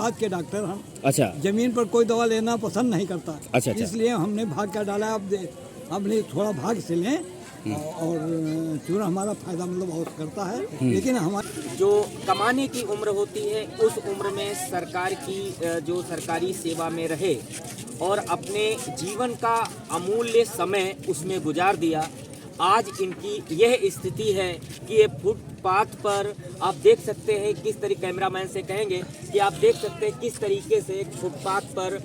Footpath के doctor हम। अच्छा। जमीन पर कोई दवा लेना पसंद नहीं करता। अच्छा। इसलिए हमने भाग का डाला। अब नहीं, थोड़ा भाग से लें और चूरा हमारा फायदा मतलब बहुत करता है। लेकिन हमारे जो कमाने की उम्र होती है उस उम्र में सरकार की जो सरकारी सेवा में रहे और अपने जीवन का अमूल्य समय उसमें गुजार दिया, आज इनकी यह स्थिति है कि ये फुटपाथ पर आप देख सकते हैं किस तरीके, कैमरामैन से कहेंगे कि आप देख सकते हैं किस तरीके से एक फुटपाथ पर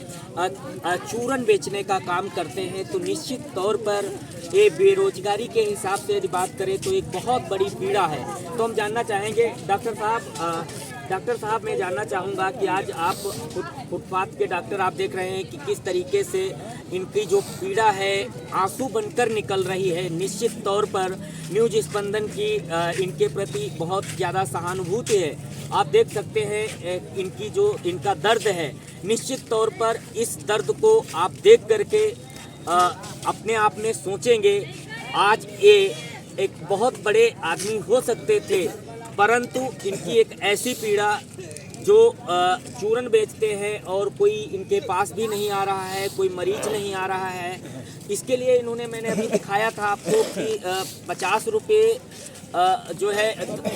चूरन बेचने का काम करते हैं। तो निश्चित तौर पर ये बेरोजगारी के हिसाब से यदि बात करें तो एक बहुत बड़ी पीड़ा है। तो हम जानना चाहेंगे डॉक्टर साहब मैं जानना चाहूँगा कि आज आप फुटपाथ के डॉक्टर, आप देख रहे हैं कि किस तरीके से इनकी जो पीड़ा है आंसू बनकर निकल रही है। निश्चित तौर पर न्यूज स्पंदन की इनके प्रति बहुत ज़्यादा सहानुभूति है। आप देख सकते हैं इनका दर्द है। निश्चित तौर पर इस दर्द को आप देख करके अपने आप में सोचेंगे, आज ये एक बहुत बड़े आदमी हो सकते थे, परंतु इनकी एक ऐसी पीड़ा जो चूरन बेचते हैं और कोई इनके पास भी नहीं आ रहा है, कोई मरीज नहीं आ रहा है। इसके लिए इन्होंने, मैंने अभी दिखाया था आपको कि 50 रुपये जो है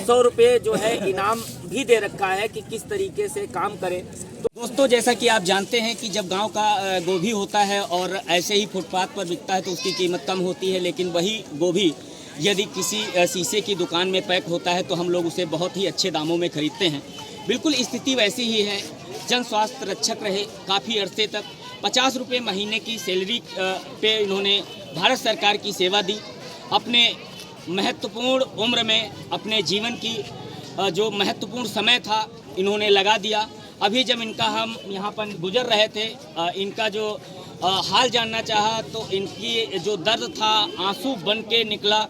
100 रुपये जो है इनाम भी दे रखा है कि किस तरीके से काम करें। तो दोस्तों, जैसा कि आप जानते हैं कि जब गांव का गोभी होता है और ऐसे ही फुटपाथ पर बिकता है तो उसकी कीमत कम होती है, लेकिन वही गोभी यदि किसी शीशे की दुकान में पैक होता है तो हम लोग उसे बहुत ही अच्छे दामों में खरीदते हैं। बिल्कुल स्थिति वैसी ही है। जन स्वास्थ्य रक्षक रहे काफ़ी अरसे तक, 50 रुपये महीने की सैलरी पे इन्होंने भारत सरकार की सेवा दी। अपने महत्वपूर्ण उम्र में अपने जीवन की जो महत्वपूर्ण समय था इन्होंने लगा दिया। अभी जब इनका हम यहाँ पर गुजर रहे थे, इनका जो हाल जानना चाहा तो इनकी जो दर्द था आंसू बन के निकला।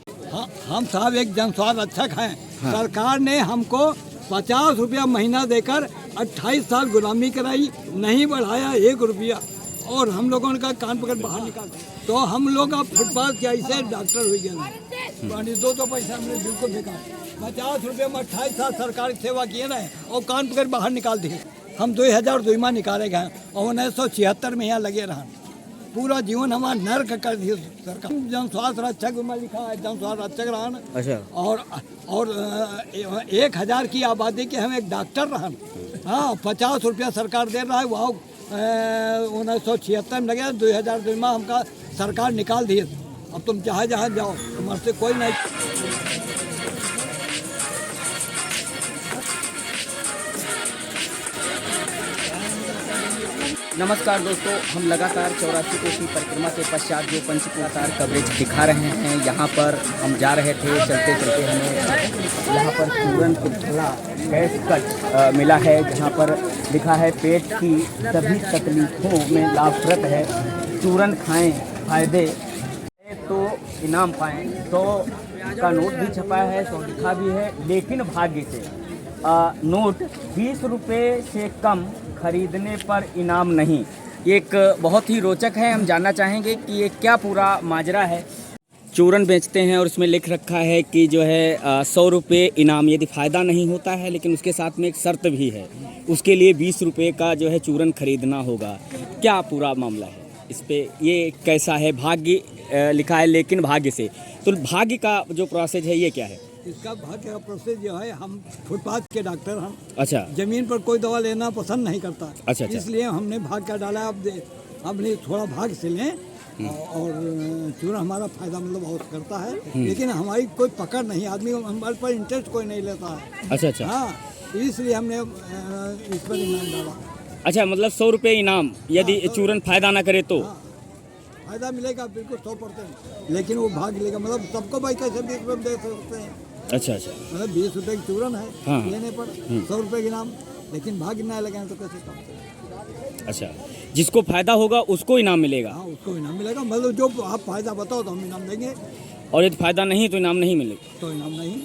हम साहब एक जन स्वास्थ्य रक्षक हैं। सरकार ने हमको 50 रुपया महीना देकर 28 साल गुलामी कराई, नहीं बढ़ाया 1 रुपया, और हम लोगों ने कान पकड़ बाहर निकाल। तो हम लोग अब फुटपाथ के ऐसे डॉक्टर हो गए। 2 पैसा हमने बिल्कुल बेकार। 50 रुपये में 28 साल सरकार की सेवा किए रहे और कान पकड़ बाहर निकाल दिए। हम 2002 में निकाले गए और 1976 में यहाँ लगे रहा। पूरा जीवन हमारा नर्क कर दिया सरकार। जन स्वास्थ्य रक्षक में लिखा है, जन स्वास्थ्य रक्षक रहा। अच्छा। और 1000 की आबादी के हम एक डॉक्टर रहा। हाँ, 50 रुपया सरकार दे रहा है। वहाँ 1976 में लगे, 2002 में हमका सरकार निकाल दिए। अब तुम जहाँ जहाँ जाओ तुम्हारे से कोई नहीं। नमस्कार दोस्तों, हम लगातार 84 कोसी परिक्रमा के पश्चात जो पंचकुलातार कवरेज दिखा रहे हैं, यहाँ पर हम जा रहे थे। चलते चलते हमें यहाँ पर चूरन पुतला गैस कट मिला है, जहाँ पर लिखा है पेट की सभी तकलीफों में लाभप्रद है, चूरन खाएं फायदे तो इनाम पाएं। 100 का नोट भी छपा है, 100 लिखा भी है, लेकिन भाग्य से नोट 20 रुपये से कम खरीदने पर इनाम नहीं। एक बहुत ही रोचक है। हम जानना चाहेंगे कि ये क्या पूरा माजरा है। चूरन बेचते हैं और उसमें लिख रखा है कि जो है 100 रुपये इनाम यदि फ़ायदा नहीं होता है, लेकिन उसके साथ में एक शर्त भी है, उसके लिए 20 रुपये का जो है चूरन खरीदना होगा। क्या पूरा मामला है इस पे, ये कैसा है? भाग्य लिखा है, लेकिन भाग्य से, तो भाग्य का जो प्रोसेस है ये क्या है? इसका भाग्य का प्रोसेस जो है, हम फुटपाथ के डॉक्टर हम। अच्छा। जमीन पर कोई दवा लेना पसंद नहीं करता। अच्छा। इसलिए हमने भाग का डाला। अब नहीं, थोड़ा भाग से लें और चूरा हमारा फायदा मतलब बहुत करता है। लेकिन हमारी कोई पकड़ नहीं, आदमी हमारे पर इंटरेस्ट कोई नहीं लेता है। अच्छा। हाँ, इसलिए हमने इस पर इनाम डाला। अच्छा, मतलब 100 रुपये इनाम यदि चूरन फायदा ना करे तो? फायदा मिलेगा बिल्कुल 100%, लेकिन वो भाग लेगा। मतलब सबको भाई कैसे 20 रुपये दे सकते हैं। अच्छा। मतलब 20 रुपये की चूरन है। हाँ। लेने पर 100 रुपये के इनाम, लेकिन भाग ना लगाएं तो कैसे काम? अच्छा, जिसको फायदा होगा उसको इनाम मिलेगा? हाँ, उसको इनाम मिलेगा। मतलब जो आप फायदा बताओ तो हम इनाम देंगे, और यदि फायदा नहीं तो इनाम नहीं मिलेगा? तो इनाम नहीं।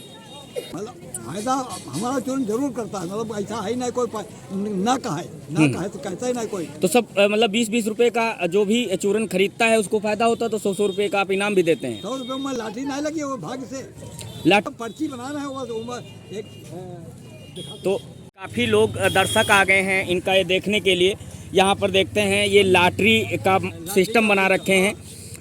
मतलब फायदा हमारा चूरन जरूर करता है। मतलब ऐसा है नहीं कोई ना कहे तो कहता ही नहीं कोई। तो सब मतलब 20-20 रुपये का जो भी चूरन खरीदता है उसको फायदा होता है, तो 100-100 रुपये का आप इनाम भी देते हैं? 100 रुपये में लाठी नहीं लगी, वो भाग से लाठ पर्ची बना रहे हैं। वो एक तो काफ़ी लोग दर्शक आ गए हैं इनका ये देखने के लिए। यहाँ पर देखते हैं ये लॉटरी का सिस्टम बना रखे हैं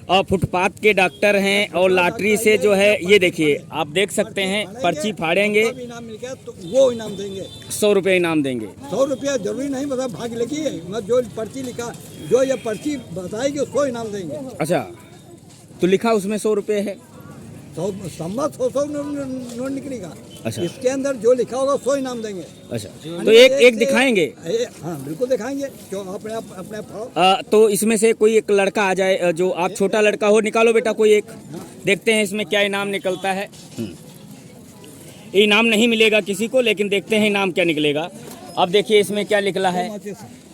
और फुटपाथ के डॉक्टर हैं और लॉटरी से जो है ये देखिए आप देख सकते हैं पर्ची फाड़ेंगे, इनाम मिल गया तो वो इनाम देंगे, 100 रुपये इनाम देंगे। 100 रुपया जरूरी नहीं, मतलब भाग लगी है, मैं जो पर्ची लिखा, जो ये पर्ची बताएगी उसको इनाम देंगे। अच्छा, तो लिखा उसमें 100 रुपये है। 100 नोट निकलेगा। अच्छा। इसके अंदर जो लिखा होगा 100 इनाम देंगे। अच्छा, तो एक दिखाएंगे। हाँ बिल्कुल दिखाएंगे, जो अपने तो इसमें से कोई एक लड़का आ जाए, जो आप छोटा लड़का हो, निकालो बेटा कोई एक, देखते हैं इसमें क्या इनाम निकलता है। इनाम नहीं मिलेगा किसी को, लेकिन देखते हैं इनाम क्या निकलेगा। अब देखिए इसमें क्या निकला है,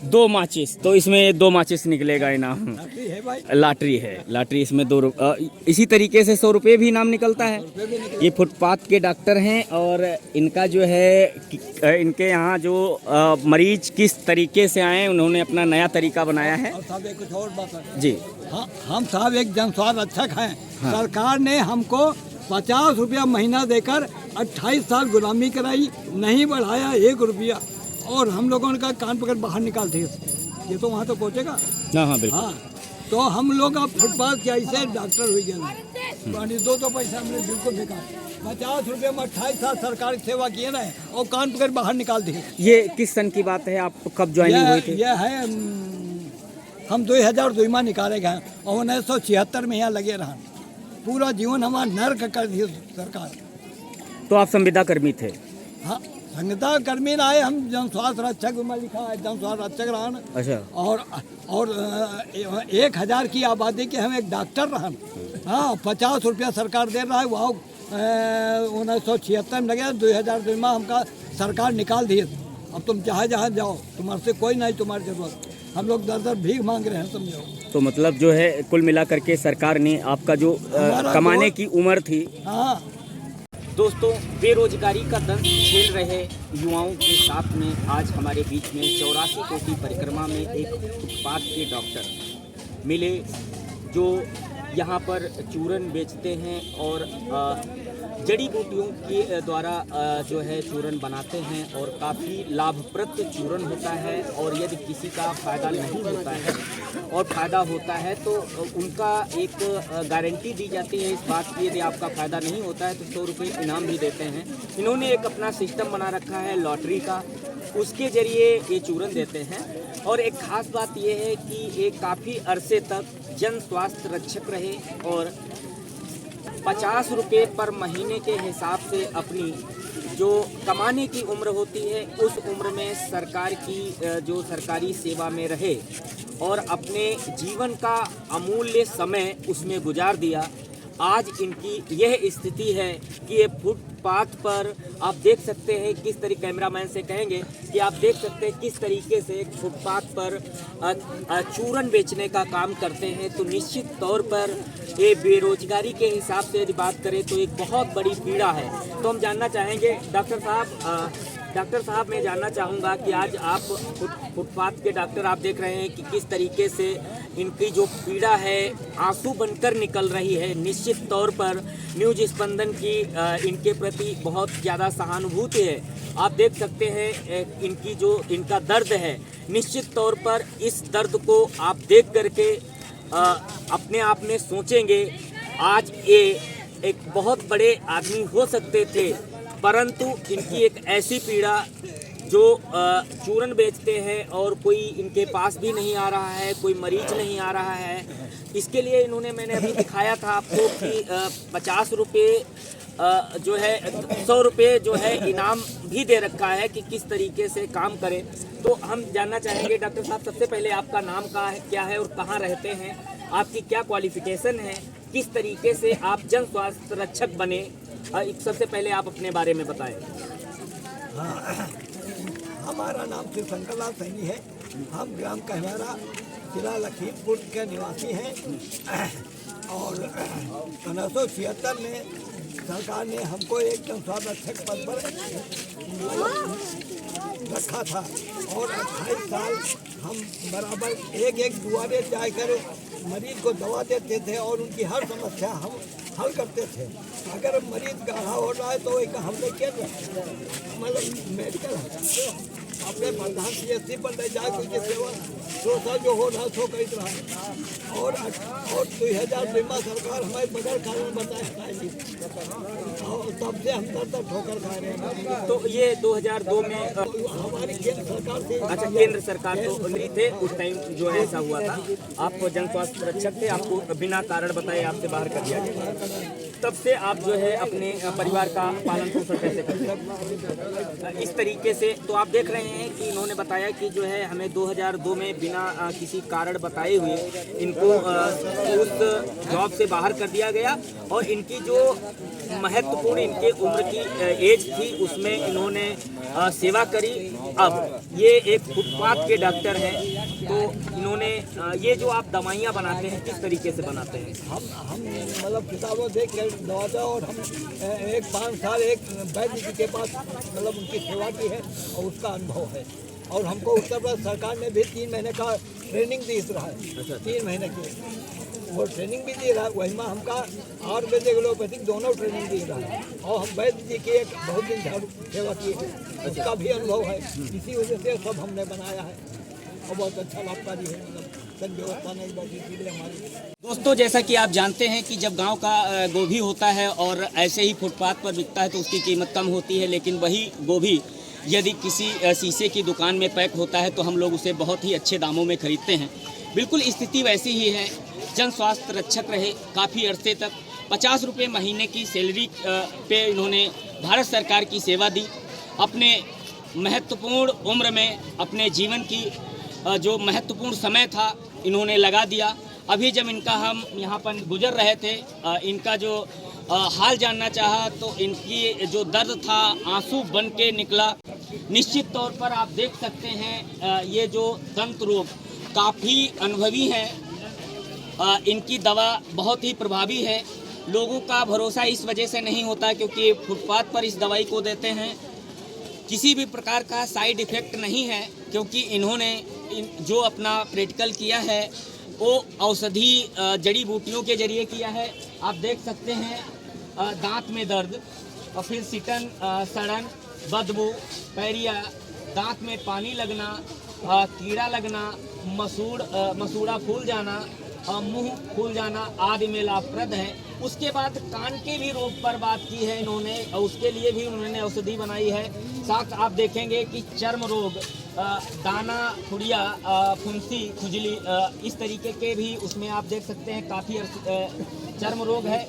2 माचिस, तो इसमें 2 माचिस निकलेगा इनाम। है भाई, लॉटरी है, लॉटरी इसमें 2 इसी तरीके से 100 रुपये भी इनाम निकलता है। ये फुटपाथ के डॉक्टर हैं और इनका जो है इनके यहाँ जो मरीज किस तरीके से आए, उन्होंने अपना नया तरीका बनाया है। और साहब एक कुछ और बात है जी। हाँ, हम साहब एक जन स्वास्थ्य हैं। सरकार ने हमको 50 रुपया महीना देकर 28 साल गुलामी कराई, नहीं बढ़ाया 1 रुपया, और हम लोगों का कान पकड़ बाहर निकालते हैं। ये तो वहाँ तो पहुँचेगा। हाँ बिल्कुल। हाँ, तो हम लोग अब फुटपाथ के ऐसे डॉक्टर हुई गए, 2 पैसा हमने बिल्कुल बेकार। 50 रुपये में 28 साल सरकारी सेवा किए ना, और कान पकड़ बाहर निकाल दिए। ये किस सन की बात है, आप कब ज्वाइनिंग हुई थी? यह है हम 2002 में निकाले गए और 1976 में यहाँ लगे रहा। पूरा जीवन हमारा नर्क कर दिया सरकार। तो आप संविदा कर्मी थे? हाँ, संविदा कर्मी आए, हम जन स्वास्थ्य रक्षक में लिखा है, जन स्वास्थ्य रक्षक रहा। अच्छा। और 1000 की आबादी के हम एक डॉक्टर रहा। हाँ, 50 रुपया सरकार दे रहा है। वहाँ 1976 में लगे, 2002 में हमका सरकार निकाल दिए। अब तुम चाहे जहाँ जाओ, तुम्हारे से कोई नहीं तुम्हारी जरूरत। हम लोग दर भीख मांग रहे हैं, समझो। तो मतलब जो है कुल मिला करके सरकार ने आपका जो कमाने की उम्र थी। हाँ दोस्तों, बेरोजगारी का दंश झेल रहे युवाओं के साथ में आज हमारे बीच में 84 कोटि परिक्रमा में एक फुटपाथ के डॉक्टर मिले, जो यहाँ पर चूरन बेचते हैं और जड़ी बूटियों के द्वारा जो है चूरन बनाते हैं और काफ़ी लाभप्रद चूरन होता है। और यदि किसी का फ़ायदा नहीं होता है और फ़ायदा होता है तो उनका एक गारंटी दी जाती है इस बात की, यदि आपका फ़ायदा नहीं होता है तो 100 रुपये इनाम भी देते हैं। इन्होंने एक अपना सिस्टम बना रखा है लॉटरी का, उसके ज़रिए ये चूरन देते हैं। और एक ख़ास बात यह है कि ये काफ़ी अरसे तक जन स्वास्थ्य रक्षक रहे और 50 रुपये पर महीने के हिसाब से अपनी जो कमाने की उम्र होती है उस उम्र में सरकार की जो सरकारी सेवा में रहे और अपने जीवन का अमूल्य समय उसमें गुजार दिया। आज इनकी यह स्थिति है कि ये फुटपाथ पर आप देख सकते हैं किस तरीके, कैमरामैन से कहेंगे कि आप देख सकते हैं किस तरीके से फुटपाथ पर चूरन बेचने का काम करते हैं। तो निश्चित तौर पर ये बेरोजगारी के हिसाब से यदि बात करें तो एक बहुत बड़ी पीड़ा है। तो हम जानना चाहेंगे डॉक्टर साहब मैं जानना चाहूँगा कि आज आप फुटपाथ के डॉक्टर, आप देख रहे हैं कि किस तरीके से इनकी जो पीड़ा है आंसू बनकर निकल रही है। निश्चित तौर पर न्यूज स्पंदन की इनके प्रति बहुत ज़्यादा सहानुभूति है। आप देख सकते हैं इनका दर्द है। निश्चित तौर पर इस दर्द को आप देख करके अपने आप में सोचेंगे, आज ये एक बहुत बड़े आदमी हो सकते थे, परंतु इनकी एक ऐसी पीड़ा जो चूरन बेचते हैं और कोई इनके पास भी नहीं आ रहा है, कोई मरीज नहीं आ रहा है। इसके लिए इन्होंने, मैंने अभी दिखाया था आपको कि 50 रुपये जो है 100 रुपये जो है इनाम भी दे रखा है कि किस तरीके से काम करें। तो हम जानना चाहेंगे डॉक्टर साहब, सबसे पहले आपका नाम क्या है और कहाँ रहते हैं, आपकी क्या क्वालिफिकेशन है, किस तरीके से आप जन स्वास्थ्य रक्षक बने, सबसे पहले आप अपने बारे में बताएं। हाँ, हमारा नाम श्री शंकरलाल सैनी है। हम ग्राम कहवारा, जिला लखीमपुर के निवासी हैं। और 1976 में सरकार ने हमको एक जन स्वास्थ्य रक्षक पद पर रखा था और 28 साल हम बराबर एक दुआरे जाकर मरीज को दवा देते थे और उनकी हर समस्या हम हल करते थे। अगर मरीज गाढ़ा हो रहा है तो एक हमने क्या मतलब मेडिकल अपने प्रधान CSC पर ले जाए उनकी सेवा थोड़ा जो हो रहा सो कही रहा और 2000 बीमा सरकार हमारे बगैर कारण बताए और तब से हम तर ठोकर खा रहे हैं। तो ये 2002 में हमारी केंद्र सरकार से अच्छा, केंद्र सरकार तो नहीं थे उस टाइम जो है ऐसा हुआ था। आप जन स्वास्थ्य रक्षक थे, आपको बिना कारण बताए आपसे बाहर कर दिया गया। तब से आप जो है अपने परिवार का पालन पोषण कैसे करते हैं इस तरीके से? तो आप देख रहे हैं कि इन्होंने बताया कि जो है हमें 2002 में बिना किसी कारण बताए हुए इनको उस जॉब से बाहर कर दिया गया और इनकी जो महत्वपूर्ण इनके उम्र की एज थी उसमें इन्होंने सेवा करी। अब ये एक फुटपाथ के डॉक्टर हैं, तो इन्होंने ये जो आप दवाइयाँ बनाते हैं किस तरीके से बनाते हैं? हम मतलब किताबों देख कर दवाते और हम 5 साल एक वैद्य जी के पास मतलब उनकी सेवा की है और उसका अनुभव है। और हमको उत्तर प्रदेश सरकार ने भी 3 महीने का ट्रेनिंग दी रहा है, 3 महीने की और ट्रेनिंग भी दी रहा है। वही में हमका आयुर्वेदिक एलोपैथिक दोनों ट्रेनिंग दी रहा है और हम वैद्य जी की एक बहुत दिन सेवा की है, उसका भी अनुभव है। इसी वजह से सब हमने बनाया है और बहुत अच्छा लाभकारी है। मतलब व्यवस्था नहीं बची इसीलिए हमारी। दोस्तों, जैसा कि आप जानते हैं कि जब गांव का गोभी होता है और ऐसे ही फुटपाथ पर बिकता है तो उसकी कीमत कम होती है, लेकिन वही गोभी यदि किसी शीशे की दुकान में पैक होता है तो हम लोग उसे बहुत ही अच्छे दामों में खरीदते हैं। बिल्कुल स्थिति वैसी ही है। जन स्वास्थ्य रक्षक रहे काफ़ी अरसे तक, 50 रुपये महीने की सैलरी पे इन्होंने भारत सरकार की सेवा दी। अपने महत्वपूर्ण उम्र में अपने जीवन की जो महत्वपूर्ण समय था इन्होंने लगा दिया। अभी जब इनका हम यहाँ पर गुजर रहे थे, इनका जो हाल जानना चाहा तो इनकी जो दर्द था आंसू बन के निकला। निश्चित तौर पर आप देख सकते हैं ये जो दंत रोग काफ़ी अनुभवी हैं, इनकी दवा बहुत ही प्रभावी है। लोगों का भरोसा इस वजह से नहीं होता क्योंकि फुटपाथ पर इस दवाई को देते हैं, किसी भी प्रकार का साइड इफ़ेक्ट नहीं है क्योंकि इन्होंने जो अपना प्रैक्टिकल किया है वो औषधि जड़ी बूटियों के जरिए किया है। आप देख सकते हैं दांत में दर्द और फिर सिटन, सड़न, बदबू, पैरिया, दांत में पानी लगना, कीड़ा लगना, मसूड़ा फूल जाना, मुंह फूल जाना आदि में लाभप्रद है। उसके बाद कान के भी रोग पर बात की है इन्होंने और उसके लिए भी उन्होंने औषधि बनाई है। साथ आप देखेंगे कि चर्म रोग, दाना, खुड़िया, फुंसी, खुजली, इस तरीके के भी उसमें आप देख सकते हैं काफ़ी चर्म रोग है।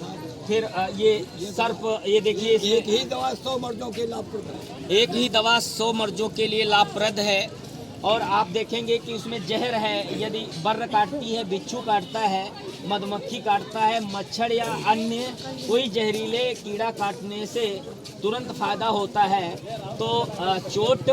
फिर ये सर्प, ये देखिए एक ही दवा 100 मर्दों के लाभप्रद है। एक ही दवा 100 मर्दों के लिए लाभप्रद है। और आप देखेंगे कि उसमें जहर है, यदि बर्र काटती है, बिच्छू काटता है, मधुमक्खी काटता है, मच्छर या अन्य कोई जहरीले कीड़ा काटने से तुरंत फायदा होता है। तो चोट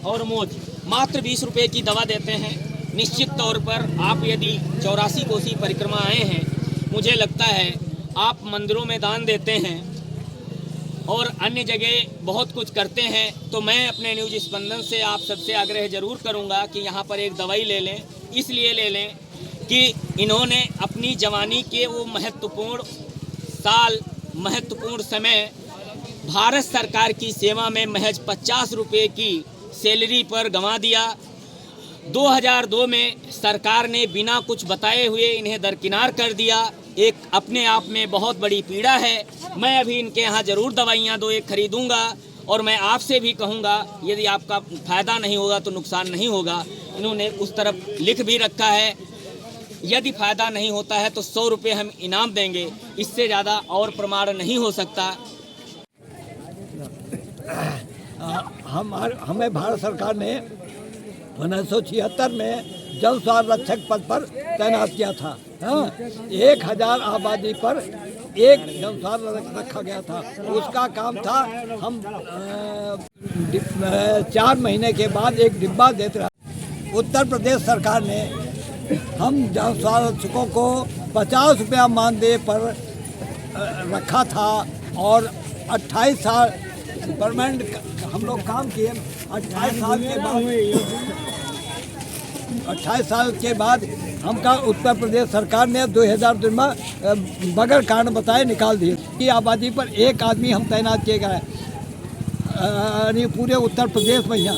और मोच मात्र 20 रुपये की दवा देते हैं। निश्चित तौर पर आप यदि 84 कोसी परिक्रमा आए हैं, मुझे लगता है आप मंदिरों में दान देते हैं और अन्य जगह बहुत कुछ करते हैं, तो मैं अपने न्यूज़ स्पंदन से आप सबसे आग्रह ज़रूर करूंगा कि यहाँ पर एक दवाई ले लें। इसलिए ले लें कि इन्होंने अपनी जवानी के वो महत्वपूर्ण साल, महत्वपूर्ण समय भारत सरकार की सेवा में महज 50 रुपये की सैलरी पर गंवा दिया। 2002 में सरकार ने बिना कुछ बताए हुए इन्हें दरकिनार कर दिया। एक अपने आप में बहुत बड़ी पीड़ा है। मैं अभी इनके यहाँ ज़रूर दवाइयाँ 2-1 खरीदूँगा और मैं आपसे भी कहूँगा यदि आपका फ़ायदा नहीं होगा तो नुकसान नहीं होगा। इन्होंने उस तरफ लिख भी रखा है, यदि फ़ायदा नहीं होता है तो 100 रुपये हम इनाम देंगे, इससे ज़्यादा और प्रमाण नहीं हो सकता। हमें भारत सरकार ने 1976 में जन स्वास्थ्य रक्षक पद पर तैनात किया था। 1000 आबादी पर एक जन स्वास्थ्य रक्षक रखा गया था। उसका काम था हम 4 महीने के बाद एक डिब्बा देते रहे। उत्तर प्रदेश सरकार ने हम जन स्वास्थ्य रक्षकों को 50 रुपया मानदेय पर रखा था और 28 साल परमानेंट हम लोग काम किए। 28 साल के बाद 28 साल के बाद हमका उत्तर प्रदेश सरकार ने 2002 में बगैर कारण बताए निकाल दिए। की आबादी पर एक आदमी हम तैनात किए गए पूरे उत्तर प्रदेश में यहाँ